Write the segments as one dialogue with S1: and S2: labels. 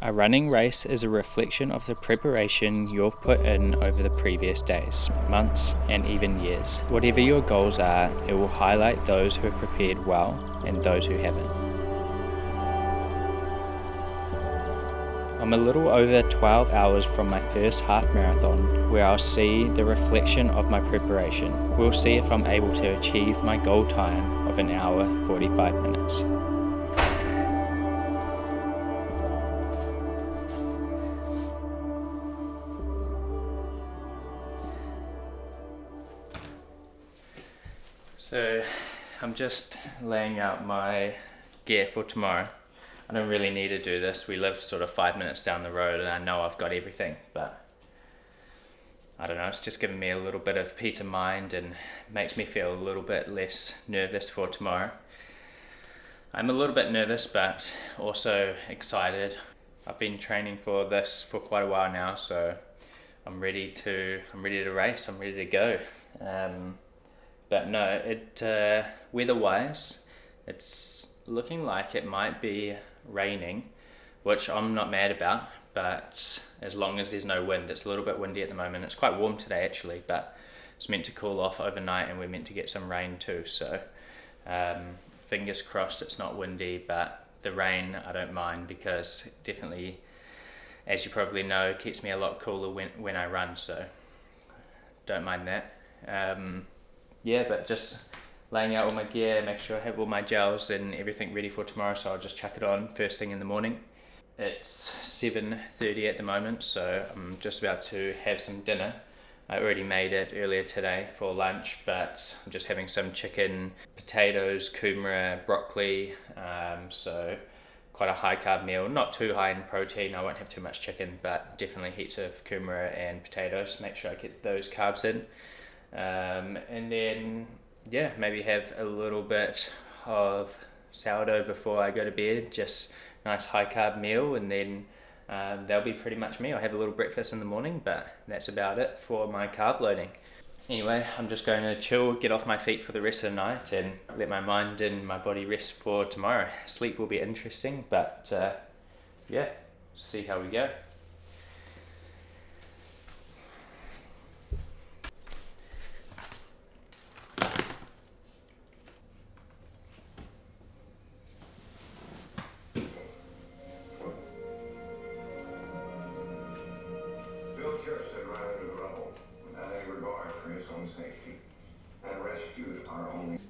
S1: A running race is a reflection of the preparation you've put in over the previous days, months, and even years. Whatever your goals are, it will highlight those who have prepared well and those who haven't. I'm a little over 12 hours from my first half marathon, where I'll see the reflection of my preparation. We'll see if I'm able to achieve my goal time of 1 hour 45 minutes. So I'm just laying out my gear for tomorrow. I don't really need to do this. We live sort of 5 minutes down the road and I know I've got everything, but I don't know, it's just giving me a little bit of peace of mind and makes me feel a little bit less nervous for tomorrow. I'm a little bit nervous but also excited. I've been training for this for quite a while now, so I'm ready to race, I'm ready to go. But no, weather-wise, it's looking like it might be raining, which I'm not mad about, but as long as there's no wind. It's a little bit windy at the moment. It's quite warm today actually, but it's meant to cool off overnight and we're meant to get some rain too, so fingers crossed it's not windy, but the rain I don't mind because it definitely, as you probably know, keeps me a lot cooler when I run, so don't mind that. Yeah, but just laying out all my gear, make sure I have all my gels and everything ready for tomorrow, so I'll just chuck it on first thing in the morning. It's 7:30 at the moment, so I'm just about to have some dinner. I already made it earlier today for lunch, but I'm just having some chicken, potatoes, kumara, broccoli, so quite a high carb meal. Not too high in protein, I won't have too much chicken, but definitely heaps of kumara and potatoes. Make sure I get those carbs in. And then yeah, maybe have a little bit of sourdough before I go to bed, just nice high carb meal, and then that'll be pretty much me. I'll have a little breakfast in the morning, but that's about it for my carb loading. Anyway, I'm just going to chill, get off my feet for the rest of the night and let my mind and my body rest for tomorrow. Sleep will be interesting, but yeah, see how we go.
S2: Safety and rescued our only.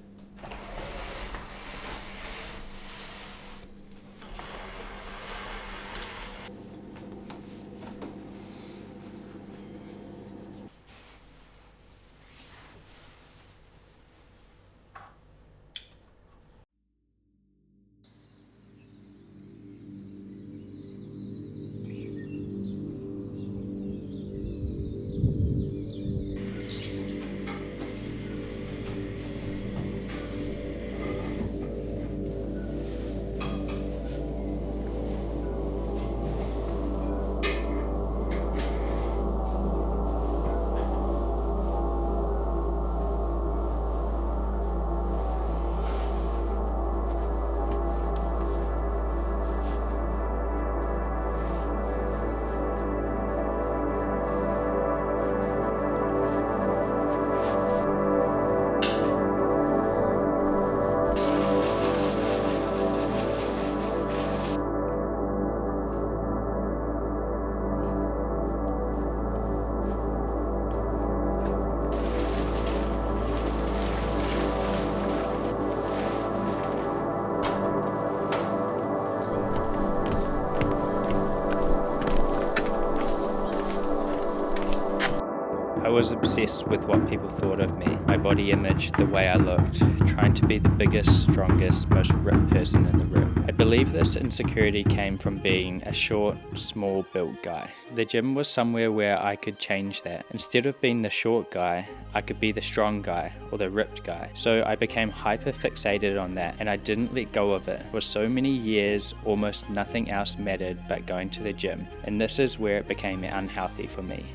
S1: I was obsessed with what people thought of me, my body image, the way I looked, trying to be the biggest, strongest, most ripped person in the room. I believe this insecurity came from being a short, small built guy. The gym was somewhere where I could change that. Instead of being the short guy, I could be the strong guy or the ripped guy. So I became hyper fixated on that and I didn't let go of it. For so many years, almost nothing else mattered but going to the gym. And this is where it became unhealthy for me.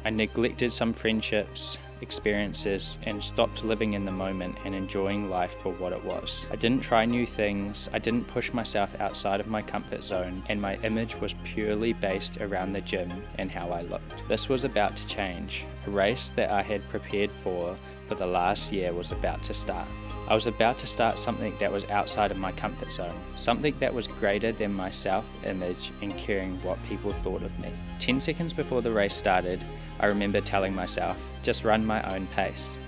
S1: I neglected some friendships, experiences and stopped living in the moment and enjoying life for what it was. I didn't try new things, I didn't push myself outside of my comfort zone, and my image was purely based around the gym and how I looked. This was about to change. A race that I had prepared for the last year was about to start. I was about to start something that was outside of my comfort zone, something that was greater than my self-image and caring what people thought of me. 10 seconds before the race started, I remember telling myself, just run my own pace.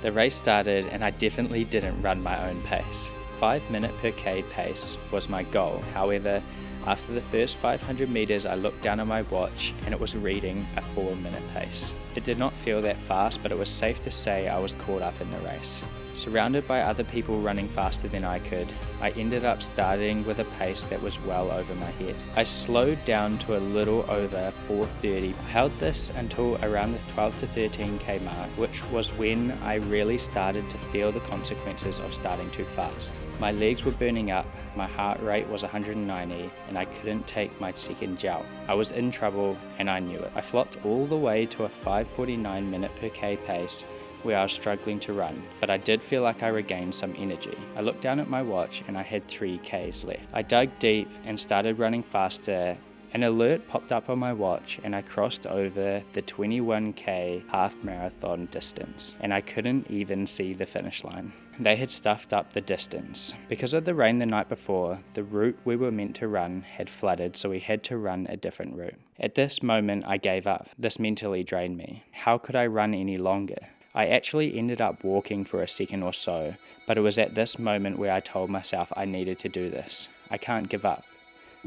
S1: The race started and I definitely didn't run my own pace. 5 minute per K pace was my goal. However, after the first 500 meters, I looked down at my watch and it was reading a 4-minute pace. It did not feel that fast, but it was safe to say I was caught up in the race. Surrounded by other people running faster than I could, I ended up starting with a pace that was well over my head. I slowed down to a little over 4:30. I held this until around the 12 to 13k mark, which was when I really started to feel the consequences of starting too fast. My legs were burning up, my heart rate was 190, and I couldn't take my second gel. I was in trouble and I knew it. I flopped all the way to a 5:49 minute per K pace, where I was struggling to run, but I did feel like I regained some energy. I looked down at my watch and I had 3Ks left. I dug deep and started running faster. An alert popped up on my watch and I crossed over the 21k half marathon distance, and I couldn't even see the finish line. They had stuffed up the distance. Because of the rain the night before, the route we were meant to run had flooded, so we had to run a different route. At this moment I gave up. This mentally drained me. How could I run any longer? I actually ended up walking for a second or so, but it was at this moment where I told myself I needed to do this. I can't give up.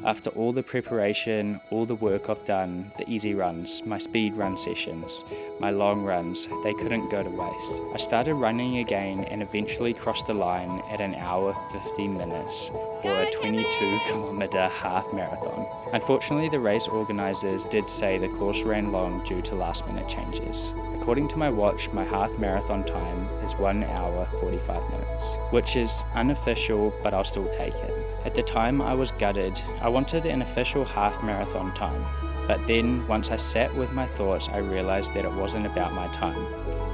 S1: After all the preparation, all the work I've done, the easy runs, my speed run sessions, my long runs, they couldn't go to waste. I started running again and eventually crossed the line at an hour 50 minutes for a 22-kilometer half marathon. Unfortunately, the race organisers did say the course ran long due to last-minute changes. According to my watch, my half marathon time is 1 hour 45 minutes, which is unofficial, but I'll still take it. At the time I was gutted. I wanted an official half marathon time, but then once I sat with my thoughts, I realized that it wasn't about my time.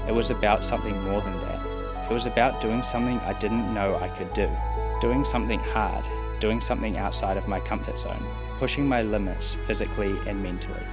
S1: It was about something more than that. It was about doing something I didn't know I could do, doing something hard, doing something outside of my comfort zone, pushing my limits physically and mentally.